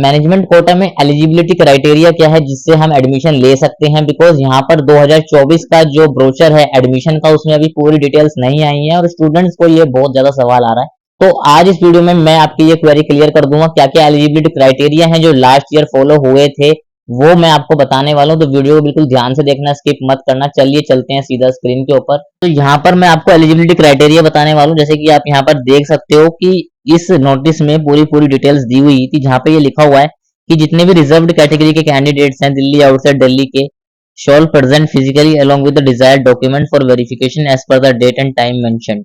Management quota में eligibility criteria क्या है जिससे हम एडमिशन ले सकते हैं, बिकॉज यहाँ पर 2024 का जो ब्रोचर है एडमिशन का उसमें अभी पूरी डिटेल्स नहीं आई है और स्टूडेंट्स को ये बहुत ज्यादा सवाल आ रहा है। तो आज इस वीडियो में मैं आपकी ये क्वेरी क्लियर कर दूंगा क्या क्या एलिजिबिलिटी क्राइटेरिया है जो लास्ट ईयर फॉलो हुए थे, वो मैं आपको बताने वाला हूँ। तो वीडियो को बिल्कुल ध्यान से देखना, स्किप मत करना। चलिए चलते हैं सीधा स्क्रीन के ऊपर। तो यहाँ पर मैं आपको एलिजिबिलिटी क्राइटेरिया बताने वाला हूँ। जैसे कि आप यहाँ पर देख सकते हो कि इस नोटिस में पूरी डिटेल्स दी हुई थी, जहाँ पे ये लिखा हुआ है कि जितने भी रिजर्व्ड कैटेगरी के कैंडिडेट्स हैं दिल्ली आउटसाइड दिल्ली के shall present physically along with the desired document for verification as per the date and time mentioned.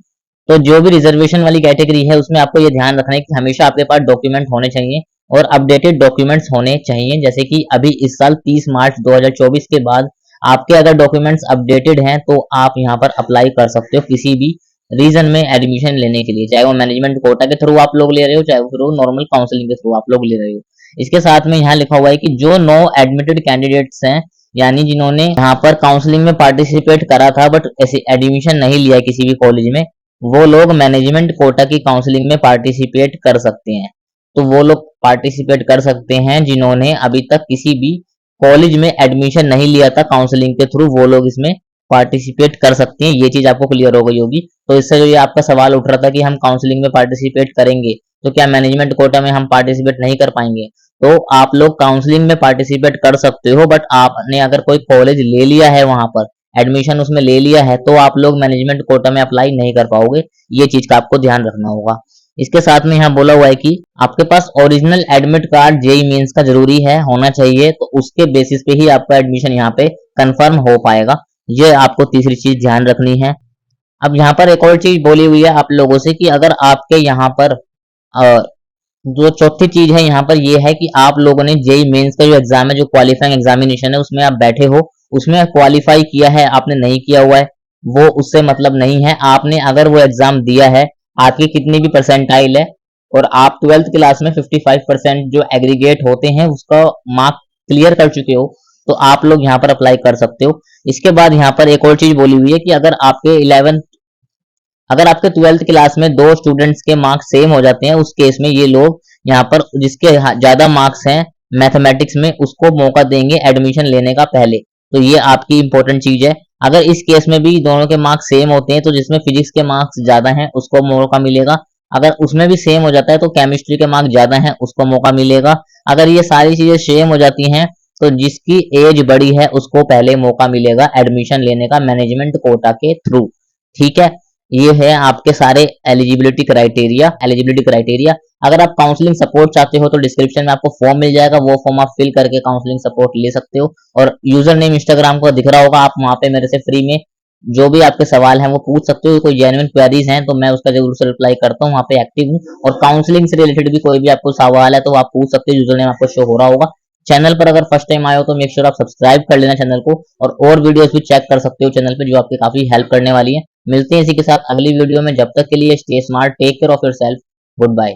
तो जो भी रिजर्वेशन वाली कैटेगरी है उसमें आपको ये ध्यान रखना है कि हमेशा आपके पास डॉक्यूमेंट होने चाहिए और अपडेटेड डॉक्यूमेंट्स होने चाहिए। जैसे कि अभी इस साल 30 मार्च 2024 के बाद आपके अगर डॉक्यूमेंट्स अपडेटेड हैं तो आप यहाँ पर अप्लाई कर सकते हो किसी भी रीजन में एडमिशन लेने के लिए, चाहे वो मैनेजमेंट कोटा के थ्रू आप लोग ले रहे हो, चाहे वो नॉर्मल काउंसलिंग के थ्रू आप लोग ले रहे हो। इसके साथ में यहाँ लिखा हुआ है कि जो नो एडमिटेड कैंडिडेट्स हैं, यानी जिन्होंने यहाँ पर काउंसलिंग में पार्टिसिपेट करा था बट ऐसे एडमिशन नहीं लिया किसी भी कॉलेज में, वो लोग मैनेजमेंट कोटा की काउंसलिंग में पार्टिसिपेट कर सकते हैं। तो वो लोग पार्टिसिपेट कर सकते हैं जिन्होंने अभी तक किसी भी कॉलेज में एडमिशन नहीं लिया था काउंसलिंग के थ्रू, वो लोग इसमें पार्टिसिपेट कर सकते हैं। ये चीज आपको क्लियर हो गई होगी। तो इससे जो ये आपका सवाल उठ रहा था कि हम काउंसलिंग में पार्टिसिपेट करेंगे तो क्या मैनेजमेंट कोटा में हम पार्टिसिपेट नहीं कर पाएंगे, तो आप लोग काउंसलिंग में पार्टिसिपेट कर सकते हो। बट आपने अगर कोई कॉलेज ले लिया है, वहां पर एडमिशन उसमें ले लिया है, तो आप लोग मैनेजमेंट कोटा में अप्लाई नहीं कर पाओगे। ये चीज का आपको ध्यान रखना होगा। इसके साथ में यहाँ बोला हुआ है कि आपके पास original admit card JEE mains का जरूरी है, होना चाहिए, तो उसके बेसिस पे ही आपका एडमिशन यहाँ पे कंफर्म हो पाएगा। ये आपको तीसरी चीज ध्यान रखनी है। अब यहाँ पर एक और चीज बोली हुई है आप लोगों से कि अगर आपके यहाँ पर जो चौथी चीज है यहाँ पर ये है कि आप लोगों ने जेई मेंस का जो एग्जाम है, जो क्वालिफाइंग एग्जामिनेशन है, उसमें आप बैठे हो, उसमें क्वालिफाई किया है, आपने नहीं किया हुआ है, वो उससे मतलब नहीं है। आपने अगर वो एग्जाम दिया है, आपकी कितनी भी परसेंटाइल है और आप 12th क्लास में 55% जो एग्रीगेट होते हैं उसका मार्क क्लियर कर चुके हो, तो आप लोग यहाँ पर अप्लाई कर सकते हो। इसके बाद यहाँ पर एक और चीज बोली हुई है कि अगर आपके 12th क्लास में दो स्टूडेंट्स के मार्क्स सेम हो जाते हैं, उस केस में ये लोग यहाँ पर जिसके ज्यादा मार्क्स हैं मैथमेटिक्स में उसको मौका देंगे एडमिशन लेने का पहले। तो ये आपकी इंपॉर्टेंट चीज है। अगर इस केस में भी दोनों के मार्क्स सेम होते हैं तो जिसमें फिजिक्स के मार्क्स ज्यादा हैं उसको मौका मिलेगा। अगर उसमें भी सेम हो जाता है तो केमिस्ट्री के मार्क्स ज्यादा हैं उसको मौका मिलेगा। अगर ये सारी चीजें सेम हो जाती हैं तो जिसकी एज बड़ी है उसको पहले मौका मिलेगा एडमिशन लेने का मैनेजमेंट कोटा के थ्रू। ठीक है, ये है आपके सारे एलिजिबिलिटी क्राइटेरिया। अगर आप काउंसलिंग सपोर्ट चाहते हो तो डिस्क्रिप्शन में आपको फॉर्म मिल जाएगा, वो फॉर्म आप फिल करके काउंसलिंग सपोर्ट ले सकते हो। और यूजर नेम इंस्टाग्राम को दिख रहा होगा, आप वहां पे मेरे से फ्री में जो भी आपके सवाल हैं वो पूछ सकते हो। कोई जेन्युइन क्वेरीज हैं तो मैं उसका जरूर से रिप्लाई करता हूँ, वहां पे एक्टिव हूँ। और काउंसलिंग से रिलेटेड भी कोई भी आपको सवाल है तो आप पूछ सकते हो, यूजर नेम आपको शो हो रहा होगा। चैनल पर अगर फर्स्ट टाइम आए हो तो मेक श्योर आप सब्सक्राइब कर लेना चैनल को, और वीडियोस भी चेक कर सकते हो चैनल पे जो आपकी काफी हेल्प करने वाली है। मिलते हैं इसी के साथ अगली वीडियो में, जब तक के लिए stay smart, take care of yourself, good bye.